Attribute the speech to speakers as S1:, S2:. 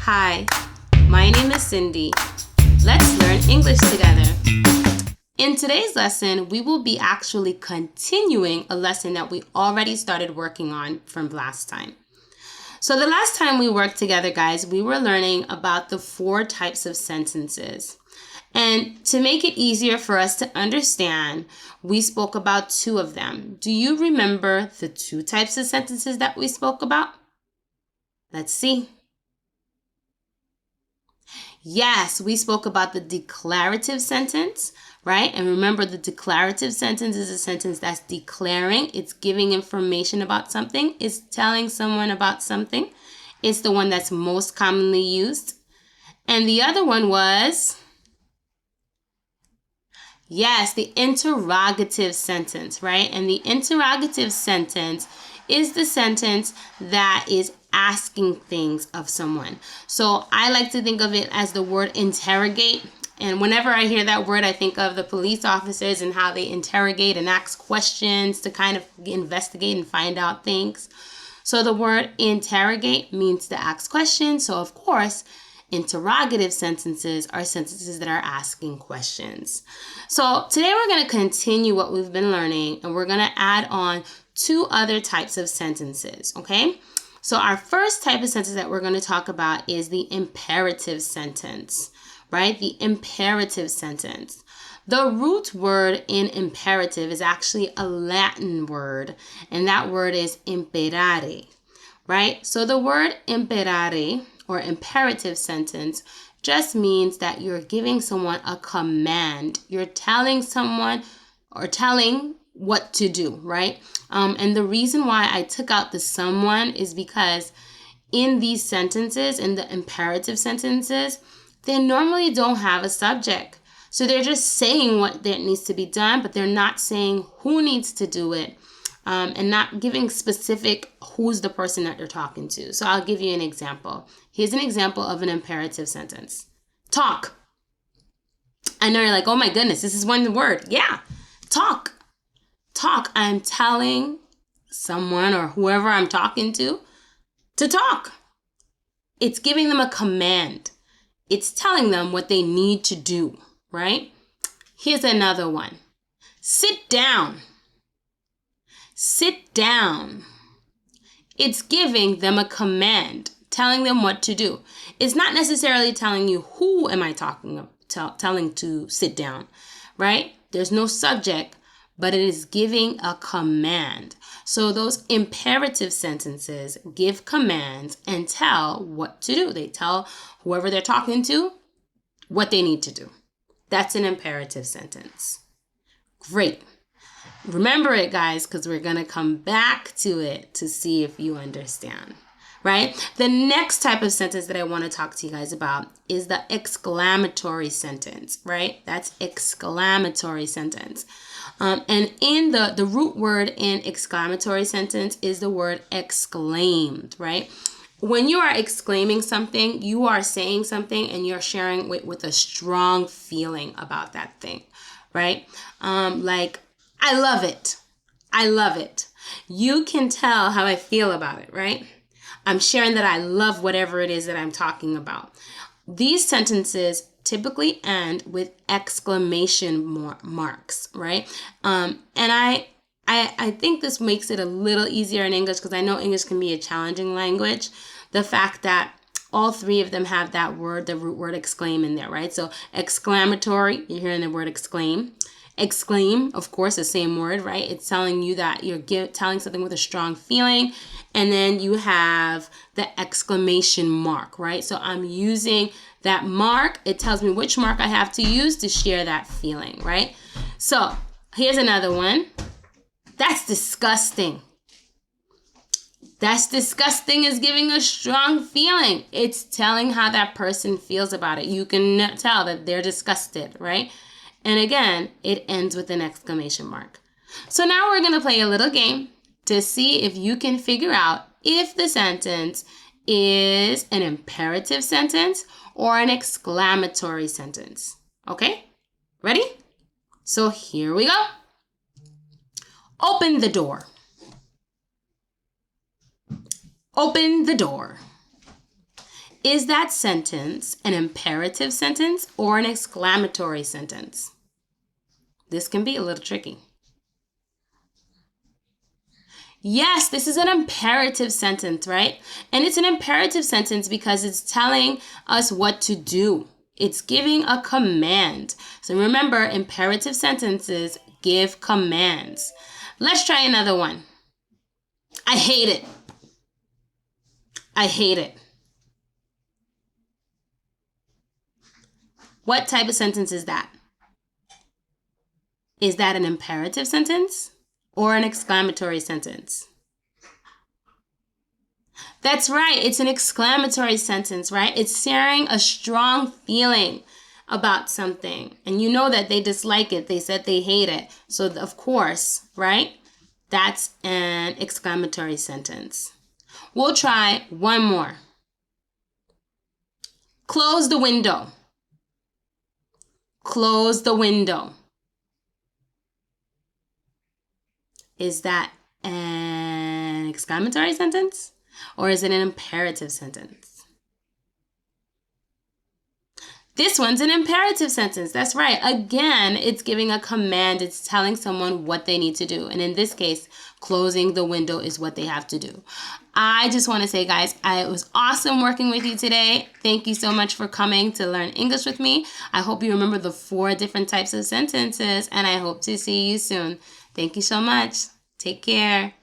S1: Hi, my name is Cindy. Let's learn English together. In today's lesson, we will be actually continuing a lesson that we already started working on from last time. So the last time we worked together, guys, we were learning about the 4 types of sentences. And to make it easier for us to understand, we spoke about 2 of them. Do you remember the 2 types of sentences that we spoke about? Let's see. Yes, we spoke about the declarative sentence, right? And remember, the declarative sentence is a sentence that's declaring. It's giving information about something. It's telling someone about something. It's the one that's most commonly used. And the other one was, yes, the interrogative sentence, right? And the interrogative sentence is the sentence that is asking things of someone. So I like to think of it as the word interrogate. And whenever I hear that word, I think of the police officers and how they interrogate and ask questions to kind of investigate and find out things. So the word interrogate means to ask questions. So of course, interrogative sentences are sentences that are asking questions. So today we're going to continue what we've been learning, and we're going to add on 2 other types of sentences, okay? So our first type of sentence that we're going to talk about is the imperative sentence, right? The imperative sentence. The root word in imperative is actually a Latin word, and that word is imperare, right? So the word imperare, or imperative sentence, just means that you're giving someone a command. You're telling someone or telling what to do, right? And the reason why I took out the someone is because in these sentences, in the imperative sentences, they normally don't have a subject. So they're just saying what that needs to be done, but they're not saying who needs to do it, and not giving specific who's the person that they're talking to. So I'll give you an example. Here's an example of an imperative sentence. Talk. I know you're like, oh my goodness, this is one word. Yeah, talk. Talk. I'm telling someone or whoever I'm talking to talk. It's giving them a command. It's telling them what they need to do, right? Here's another one. Sit down. Sit down. It's giving them a command, telling them what to do. It's not necessarily telling you who am I telling to sit down, right? There's no subject, but it is giving a command. So those imperative sentences give commands and tell what to do. They tell whoever they're talking to what they need to do. That's an imperative sentence. Great. Remember it, guys, because we're going to come back to it to see if you understand, right? The next type of sentence that I want to talk to you guys about is the exclamatory sentence, right? That's exclamatory sentence. And in the root word in exclamatory sentence is the word exclaimed, right? When you are exclaiming something, you are saying something and you're sharing with a strong feeling about that thing, right? Like, I love it. I love it. You can tell how I feel about it, right? I'm sharing that I love whatever it is that I'm talking about. These sentences typically end with exclamation marks, right? And I think this makes it a little easier in English because I know English can be a challenging language. The fact that all 3 of them have that word, the root word exclaim in there, right? So exclamatory, you're hearing the word exclaim. Exclaim, of course, the same word, right? It's telling you that you're telling something with a strong feeling. And then you have the exclamation mark, right? So I'm using that mark. It tells me which mark I have to use to share that feeling, right? So here's another one. That's disgusting. That's disgusting is giving a strong feeling. It's telling how that person feels about it. You can tell that they're disgusted, right? And again, it ends with an exclamation mark. So now we're going to play a little game to see if you can figure out if the sentence is an imperative sentence or an exclamatory sentence. Okay? Ready? So here we go. Open the door. Open the door. Is that sentence an imperative sentence or an exclamatory sentence? This can be a little tricky. Yes, this is an imperative sentence, right? And it's an imperative sentence because it's telling us what to do. It's giving a command. So remember, imperative sentences give commands. Let's try another one. I hate it. I hate it. What type of sentence is that? Is that an imperative sentence or an exclamatory sentence? That's right. It's an exclamatory sentence, right? It's sharing a strong feeling about something. And you know that they dislike it. They said they hate it. So, of course, right? That's an exclamatory sentence. We'll try one more. Close the window. Close the window. Is that an exclamatory sentence or is it an imperative sentence? This one's an imperative sentence. That's right. Again, it's giving a command. It's telling someone what they need to do. And in this case, closing the window is what they have to do. I just want to say, guys, it was awesome working with you today. Thank you so much for coming to learn English with me. I hope you remember the 4 different types of sentences, and I hope to see you soon. Thank you so much. Take care.